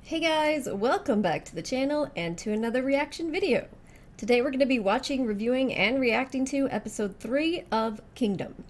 Hey guys, welcome back to the channel and to another reaction video. Today we're going to be watching, reviewing, and reacting to episode 3 of Kingdom.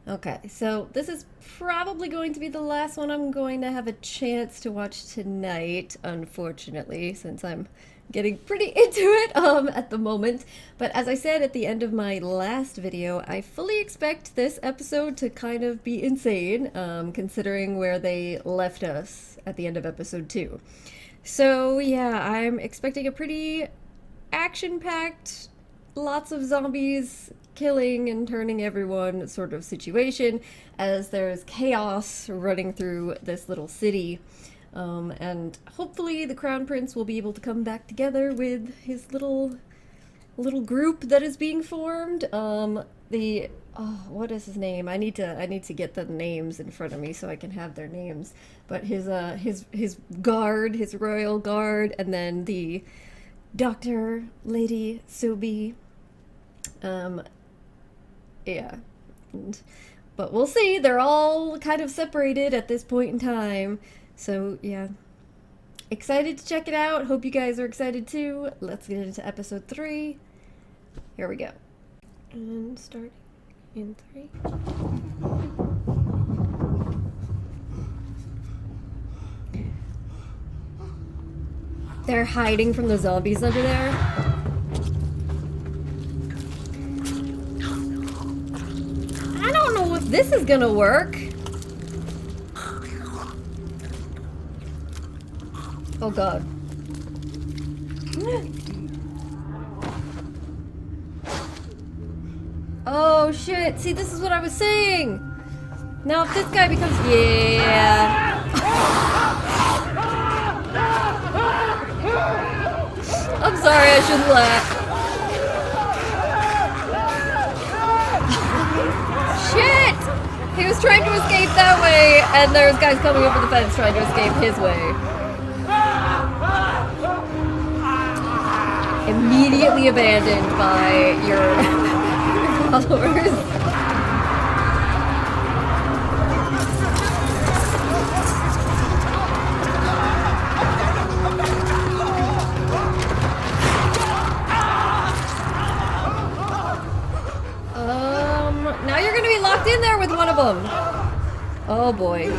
Okay, so this is probably going to be the last one I'm going to have a chance to watch tonight, unfortunately, since I'm getting pretty into it at the moment. But as I said at the end of my last video, I fully expect this episode to kind of be insane, considering where they left us at the end of episode 2. So yeah, I'm expecting a pretty action-packed, lots of zombies killing and turning everyone sort of situation, as there's chaos running through this little city. And hopefully the Crown Prince will be able to come back together with his little group that is being formed. What is his name? I need to get the names in front of me so I can have their names. But his guard, his royal guard, and then the Dr. Lady Seo-bi. Yeah. But we'll see. They're all kind of separated at this point in time. So, yeah. Excited to check it out. Hope you guys are excited too. Let's get into episode 3. Here we go. And starting in 3. They're hiding from the zombies under there. I don't know if this is gonna work. Oh god. Oh shit, see, this is what I was saying. Now if this guy becomes, yeah. I'm sorry, I shouldn't laugh. Shit! He was trying to escape that way, and there's guys coming over the fence trying to escape his way. Immediately abandoned by your followers. Now you're gonna be locked in there with one of them. Oh boy.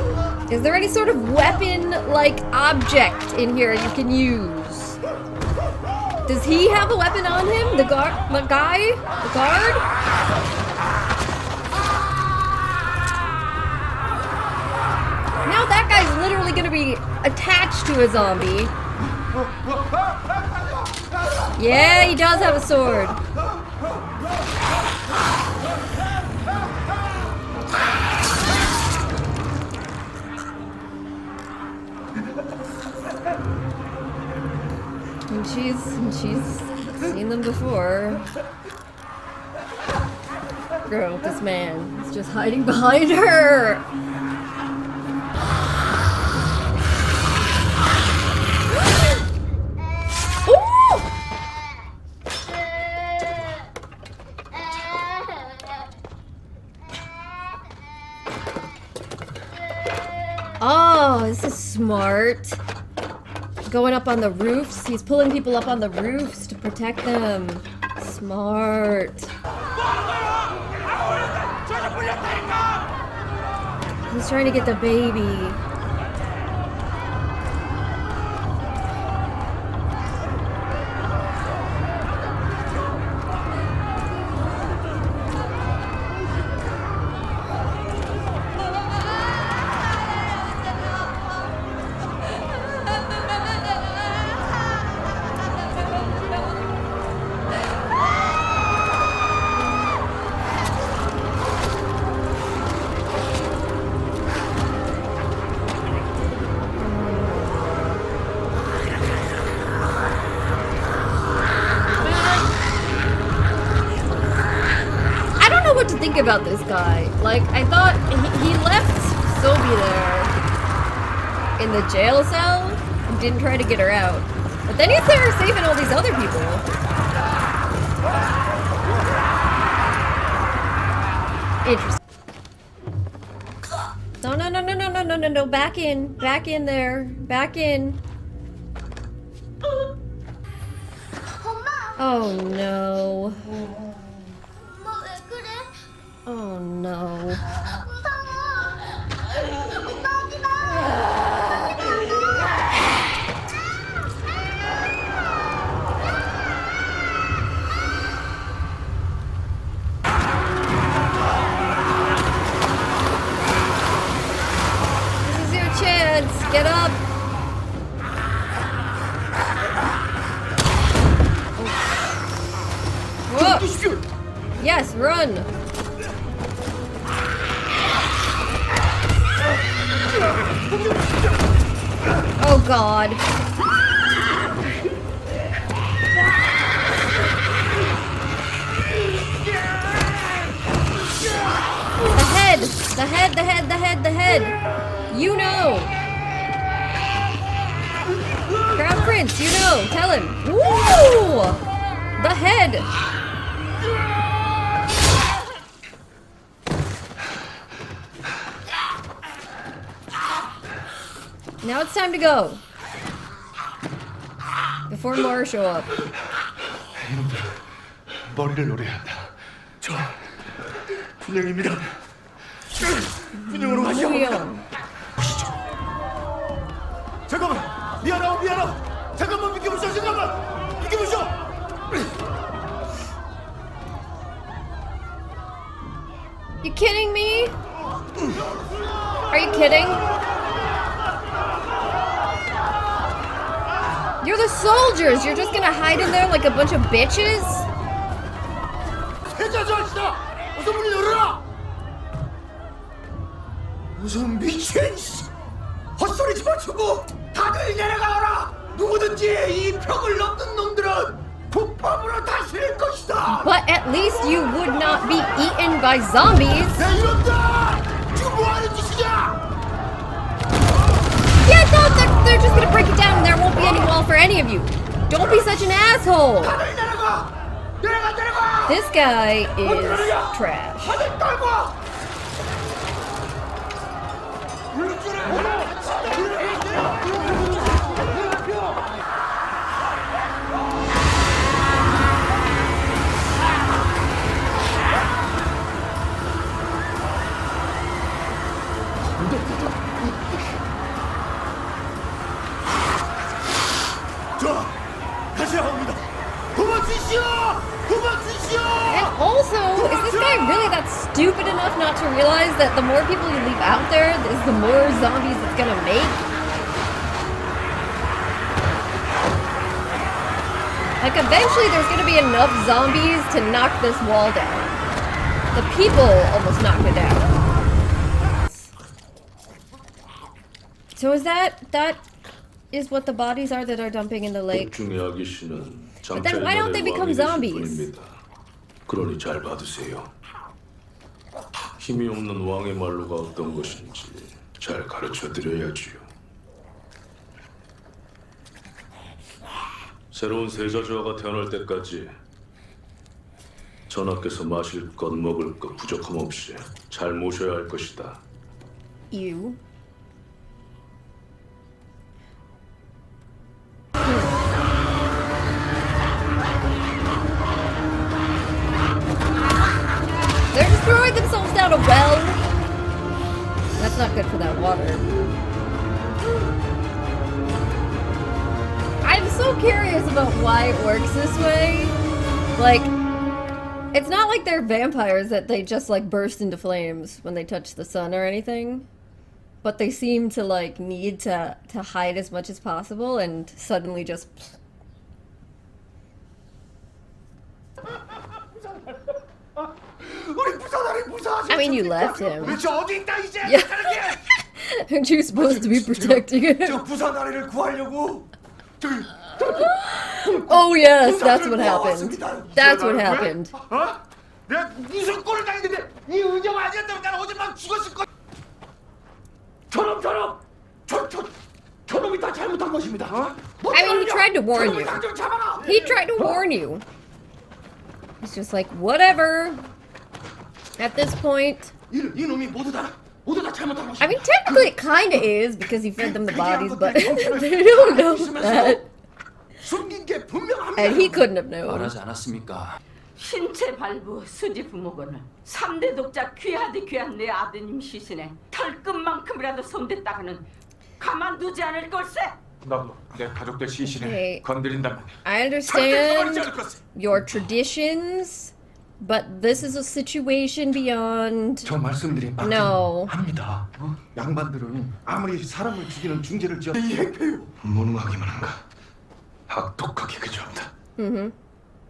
Is there any sort of weapon-like object in here you can use? Does he have a weapon on him? The guard? The guy? The guard? Now that guy's literally gonna be attached to a zombie. Yeah, he does have a sword. And she's seen them before. Girl, this man is just hiding behind her. Ooh! Oh, this is smart. Going up on the roofs. He's pulling people up on the roofs to protect them. Smart. He's trying to get the baby. To think about this guy. Like, I thought he left Seo-bi there in the jail cell and didn't try to get her out. But then he's there saving all these other people. Interesting. No, back in there, back in. Oh no. 엄마 왜 그래? Oh no. 무서워. 엄마 하지 마. This is your chance. Get up. Whoa. Yes, run. Oh God. The head. You know. Crown Prince, you know. Tell him. Woo! The head. Now it's time to go. Before more show up. 이놈들 머리를 노려야 한다. 저 분명입니다. 분명으로 가시오. 보시죠. 잠깐만. 미안하오. 잠깐만 비켜보시오. 비켜보시오. You kidding me? Are you kidding? You're the soldiers. You're just gonna hide in there like a bunch of bitches? 세자저하시다. 어서 문을 열어라. 무슨 미친 헛소리 집어치고 다들 내려가라. 누구든지 이 벽을 넘는 놈들은 국밥으로 다스릴 것이다. But at least you would not be eaten by zombies. 야 이놈들! 지금 뭐하는 짓이냐? Yeah, no, they're just gonna break it down and there won't be any wall for any of you. Don't be such an asshole. 다들 내려가! This guy is trash. 다들 떨고! 자, 다시 합니다. 도망치시오! And also, is this guy really that stupid enough not to realize that the more people you leave out there is the more zombies it's gonna make? Like, eventually there's gonna be enough zombies to knock this wall down. The people almost knocked it down. So is that is what the bodies are that are dumping in the lake? But then why don't they become zombies? 그러니 잘 받으세요. 힘이 없는 왕의 말로가 어떤 것인지 잘 가르쳐 드려야지요. 새로운 세자저하가 태어날 때까지 전하께서 마실 것, 먹을 것 부족함 없이 잘 모셔야 할 것이다. You. They're just throwing themselves down a well. That's not good for that water. I'm so curious about why it works this way. Like, it's not like they're vampires that they just like burst into flames when they touch the sun or anything. But they seem to like need to hide as much as possible and suddenly just... I mean, you left him. Yeah. Aren't you supposed to be protecting him? Oh yes, that's what happened. That's what happened. 내가 무슨 꼴을 당했는데 이 의정 아니었다면 나는 어제 막 죽었을 거야. 저놈이 다 잘못한 것입니다. I mean, he tried to warn you. He tried to warn you. He's just like, whatever. At this point. 이놈이 모두 다 잘못한 것입니다. I mean, technically it kinda is because he fed them the bodies, but they don't know that. 숨긴 게 분명합니다. And he couldn't have known. 말하지 않았습니까? 신체 발부 수지 부모건을 3대 독자 귀하디 귀한 내 아드님 시신에 털끝만큼이라도 손댔다가는 가만두지 않을 걸세. 나도 내 가족들 시신을 Hey. 건드린다면 I 절대 가만히 understand 않을 것을. your traditions, but this is a situation beyond. 저 말씀드린 No. 합니다. 양반들은 아무리 사람을 죽이는 중죄를 지어 이 행패요. 무능하기만 한가. 악독하게 그지없다.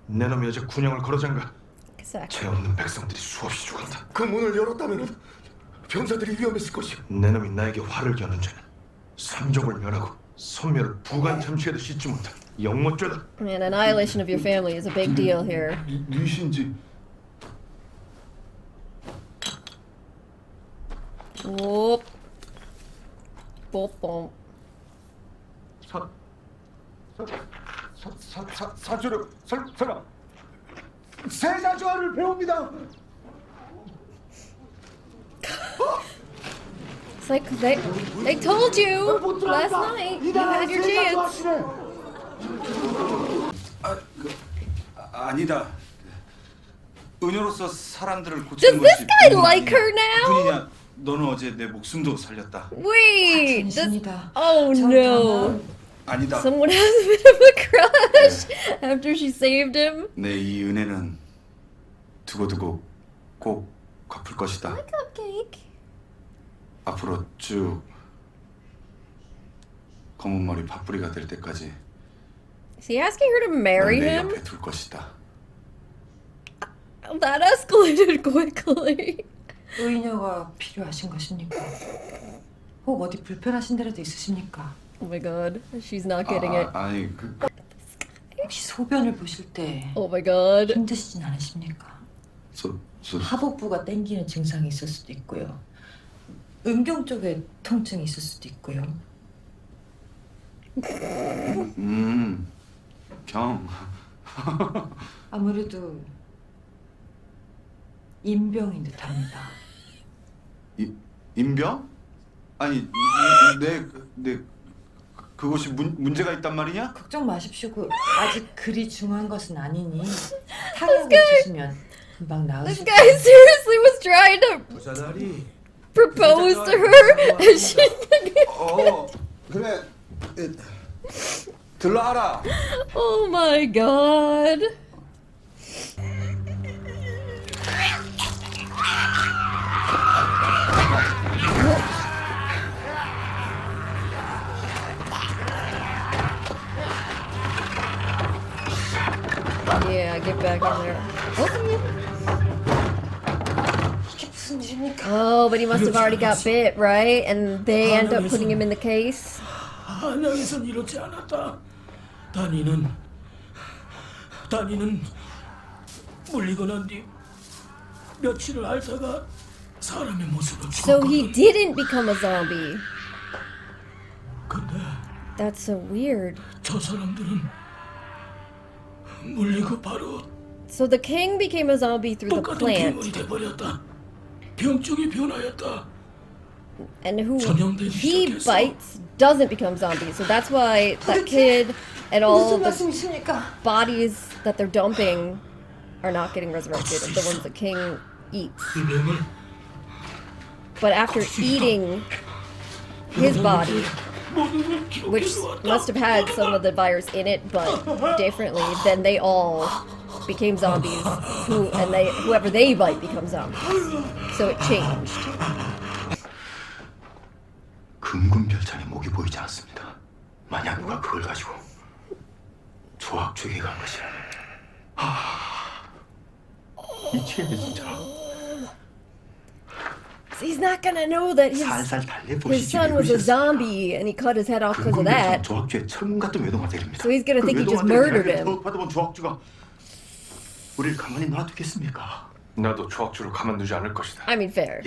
내 놈이 어제 군형을 걸어장가 Exactly. 죄 없는 백성들이 수없이 죽었다. 그 문을 열었다면 병사들이 위험했을 것이오. 내 놈이 나에게 화를 겨눈 죄는 삼족을 멸하고 선멸을 부관 참치에도 씻지 못한 영모죄다. Man, annihilation of your family is a big deal here. 위신지 Whoop. Boop, boop. 사주를 설마 세자주화를 배웁니다. It's like they told you last night you had your chance. 아니다. 은효로서 사람들을 고치는 Does this 것이 guy 분이냐, like her now? 분이냐? 너는 어제 내 목숨도 살렸다. Wait. Oh no. 아니다. Someone has a bit of a crush after she saved him. 내 이 은혜는 두고두고 꼭 갚을 것이다. Cupcake. 앞으로 쭉 검은 머리 팥뿌리가 될 때까지 Is he asking her to marry 내 him? 옆에 둘 것이다. That escalated quickly. 의녀가 필요하신 것입니까? 혹 어디 불편하신 데라도 있으십니까? Oh my god, she's not getting it. 아니 혹시 소변을 보실 때 Oh my god. 힘드시진 않으십니까? 하복부가 땡기는 증상이 있을 수도 있고요. 음경 쪽에 통증이 있을 수도 있고요. 경. 아무래도 인병인 듯합니다. 인병? 아니 내 그것이 문제가 있단 말이냐? 걱정 마십시오. 아직 그리 중요한 것은 아니니 타격을 주시면 금방 This 나으실 guy seriously was trying to propose to her and she 그래 들러하라. Oh my god. Yeah, get back in there. 이게 무슨 일입니까? Oh, but he must have already got bit, right? And they end up putting him in the case. 한양에선 이렇지 않았다. 단이는 물리고 난 뒤 며칠을 앓다가 사람의 모습으로 So 죽었거든. he didn't become a zombie. 근데 That's so weird. 저 사람들은 물리고 바로 So the king became a zombie through the 똑같은 plant, 괴물이 돼버렸다. 병쪽이 변하였다. and who 전염되기 he 시작했어. bites doesn't become zombies. So that's why that kid and all 무슨 the 말씀이십니까? bodies that they're dumping are not getting resurrected. The ones the king eats. 이 뱀을 But after eating his body, 모든 걸 which 기록해놓았다. must have had some of the virus in it, but differently, then they all became zombies. Whoever they bite becomes zombies. So it changed. 금군별장에 목이 보이지 않습니다. 만약 누가 그걸 가지고 조합주에게 간 것이라면 미치겠네 진짜. So he's not gonna know that 살살 his 달래보시지. son was a zombie and he cut his head off because of 금군별장 that. 조합주의 철문 같은 외도가 됩니다. So he's gonna think he just murdered him. 받아본 조합주가 우리를 가만히 놔두겠습니까? 나도 조합주를 가만두지 않을 것이다. I mean, fair.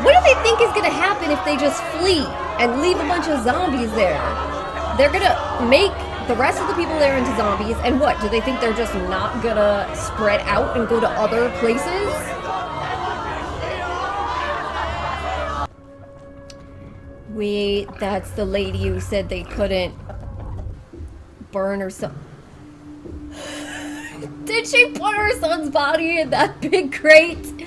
What do they think is gonna happen if they just flee and leave a bunch of zombies there? They're gonna make the rest of the people there into zombies, and what? Do they think they're just not gonna spread out and go to other places? Wait, that's the lady who said they couldn't burn her son. Did she put her son's body in that big crate?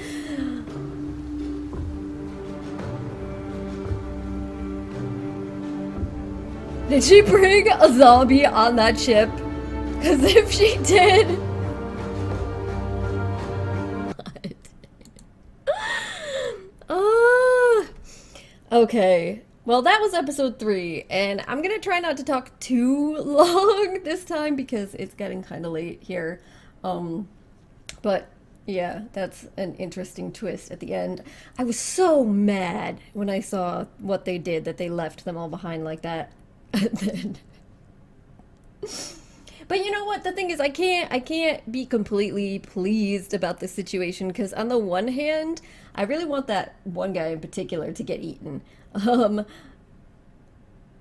Did she bring a zombie on that ship? Because if she did... What? Okay. Well, that was episode 3, and I'm gonna try not to talk too long this time because it's getting kind of late here. But yeah, that's an interesting twist at the end. I was so mad when I saw what they did, that they left them all behind like that. And then... But you know what? The thing is, I can't be completely pleased about this situation, because on the one hand, I really want that one guy in particular to get eaten.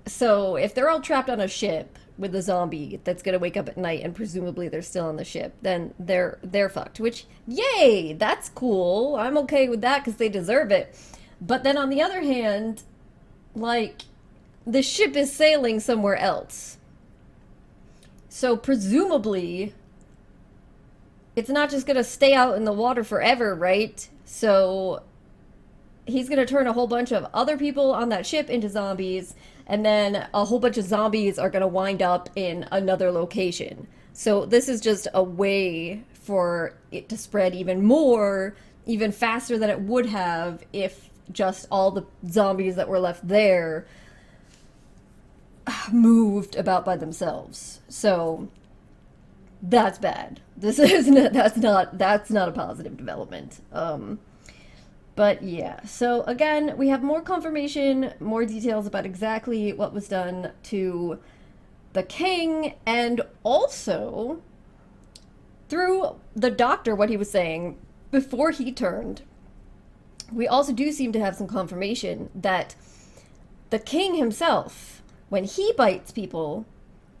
So if they're all trapped on a ship with a zombie that's gonna wake up at night and presumably they're still on the ship, then they're fucked. Which, yay, that's cool. I'm okay with that because they deserve it. But then on the other hand, like, the ship is sailing somewhere else. So presumably, it's not just gonna stay out in the water forever, right? So he's gonna turn a whole bunch of other people on that ship into zombies, and then a whole bunch of zombies are gonna wind up in another location. So this is just a way for it to spread even more, even faster than it would have if just all the zombies that were left there moved about by themselves. So that's bad. This isn't, that's not a positive development. But yeah, so again, we have more confirmation, more details about exactly what was done to the king, and also through the doctor, what he was saying before he turned. We also do seem to have some confirmation that the king himself, when he bites people,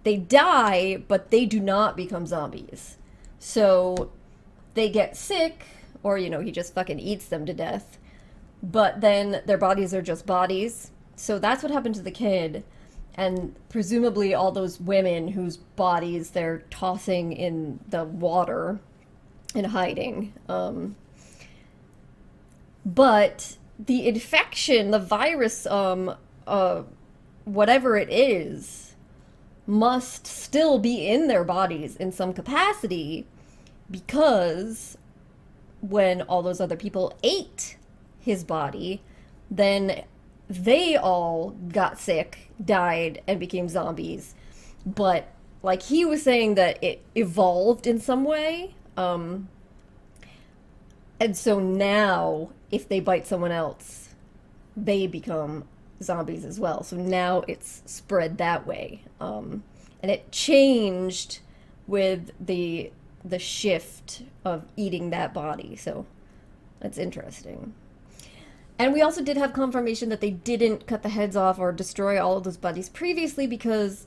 they die, but they do not become zombies. So they get sick, or, you know, he just fucking eats them to death. But then their bodies are just bodies. So that's what happened to the kid. And presumably all those women whose bodies they're tossing in the water and hiding. But the infection, the virus, whatever it is, must still be in their bodies in some capacity, because when all those other people ate his body, then they all got sick, died, and became zombies. But, like, he was saying that it evolved in some way, and so now, if they bite someone else, they become zombies as well. So now it's spread that way. And it changed with the shift of eating that body. So that's interesting. And we also did have confirmation that they didn't cut the heads off or destroy all of those bodies previously, because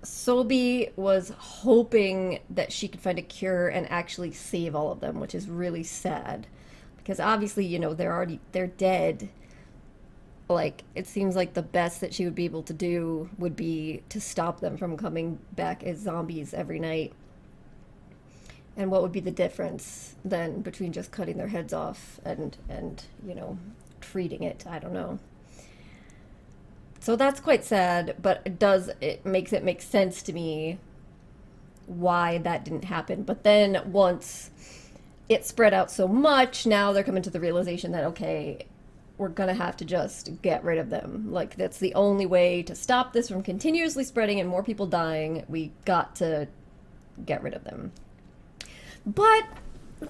Seo-bi was hoping that she could find a cure and actually save all of them, which is really sad. Because obviously, you know, they're dead. Like, it seems like the best that she would be able to do would be to stop them from coming back as zombies every night. And what would be the difference then between just cutting their heads off and you know, treating it? I don't know. So that's quite sad, but it makes it make sense to me why that didn't happen. But then once it spread out so much, now they're coming to the realization that, okay, we're gonna have to just get rid of them. Like, that's the only way to stop this from continuously spreading and more people dying. We got to get rid of them. But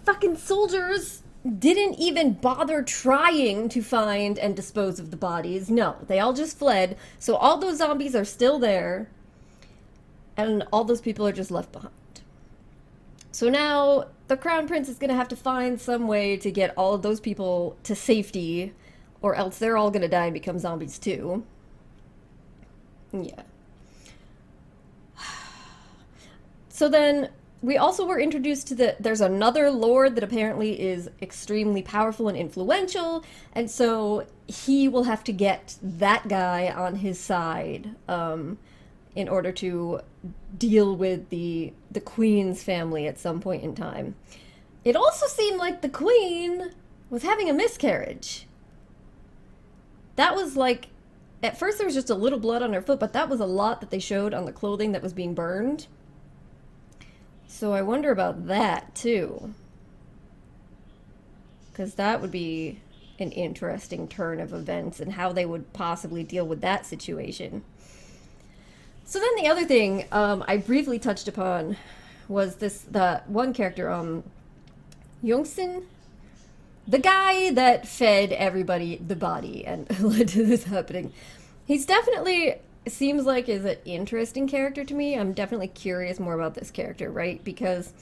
fucking soldiers didn't even bother trying to find and dispose of the bodies. No, they all just fled. So all those zombies are still there, and all those people are just left behind. So now the Crown Prince is gonna have to find some way to get all of those people to safety, or else they're all gonna die and become zombies too. Yeah. So then we also were introduced to there's another lord that apparently is extremely powerful and influential, and so he will have to get that guy on his side in order to deal with the queen's family at some point in time. It also seemed like the queen was having a miscarriage. That was like, at first there was just a little blood on her foot, but that was a lot that they showed on the clothing that was being burned. So I wonder about that too, because that would be an interesting turn of events and how they would possibly deal with that situation. So then the other thing I briefly touched upon was the one character, Yeong-sin, the guy that fed everybody the body and led to this happening. He's definitely seems like is an interesting character to me. I'm definitely curious more about this character, right? Because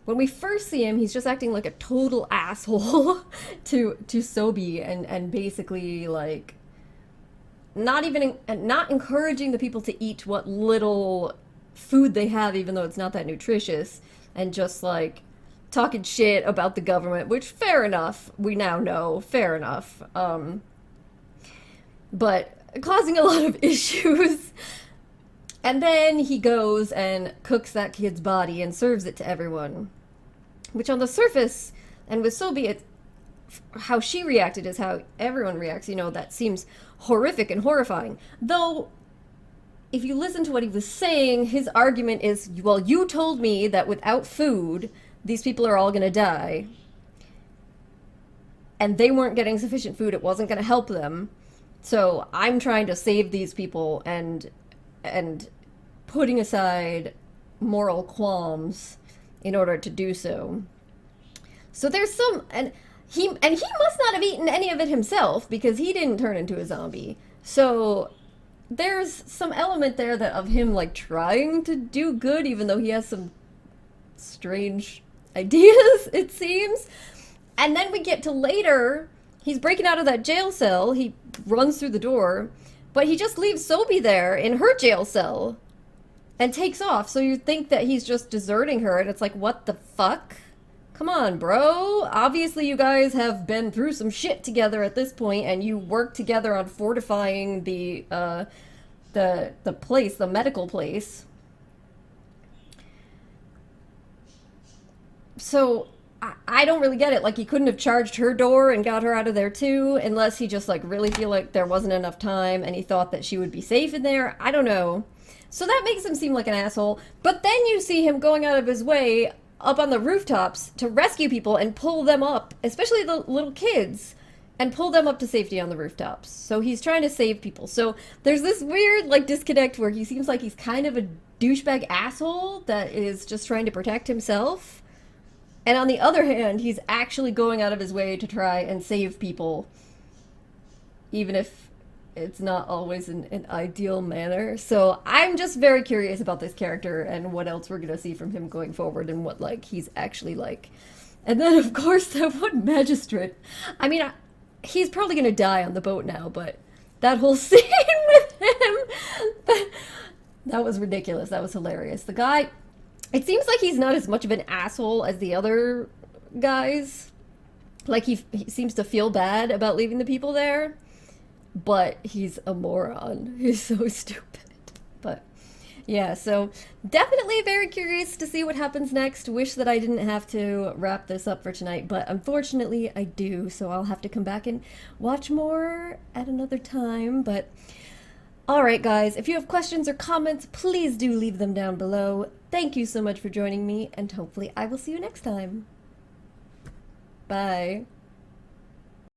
when we first see him, he's just acting like a total asshole to Seo-bi and basically like not encouraging the people to eat what little food they have, even though it's not that nutritious, and just like talking shit about the government, which fair enough, we now know, fair enough. But causing a lot of issues. And then he goes and cooks that kid's body and serves it to everyone. Which on the surface, and with Seo-bi, how she reacted is how everyone reacts. You know, that seems horrific and horrifying. Though, if you listen to what he was saying, his argument is, well, you told me that without food, these people are all going to die. And they weren't getting sufficient food. It wasn't going to help them. So I'm trying to save these people and putting aside moral qualms in order to do so. So there's some, and he must not have eaten any of it himself because he didn't turn into a zombie. So there's some element there that of him like trying to do good, even though he has some strange ideas, it seems. And then we get to later, he's breaking out of that jail cell, he runs through the door, but he just leaves Seo-bi there in her jail cell and takes off. So you think that he's just deserting her, and it's like, what the fuck? Come on, bro. Obviously you guys have been through some shit together at this point, and you work together on fortifying the place, the medical place. So I don't really get it. Like, he couldn't have charged her door and got her out of there too, unless he just like really feel like there wasn't enough time and he thought that she would be safe in there. I don't know. So that makes him seem like an asshole. But then you see him going out of his way up on the rooftops to rescue people and pull them up, especially the little kids, and pull them up to safety on the rooftops. So he's trying to save people. So there's this weird like disconnect where he seems like he's kind of a douchebag asshole that is just trying to protect himself. And on the other hand, he's actually going out of his way to try and save people, even if it's not always in an ideal manner. So I'm just very curious about this character and what else we're going to see from him going forward and what, like, he's actually like. And then, of course, that one magistrate. I mean, he's probably going to die on the boat now, but that whole scene with him, that was ridiculous. That was hilarious. The guy... It seems like he's not as much of an asshole as the other guys. Like, he seems to feel bad about leaving the people there. But he's a moron. He's so stupid. But, yeah, so definitely very curious to see what happens next. Wish that I didn't have to wrap this up for tonight. But unfortunately, I do. So I'll have to come back and watch more at another time. But... Alright guys, if you have questions or comments, please do leave them down below. Thank you so much for joining me, and hopefully I will see you next time. Bye.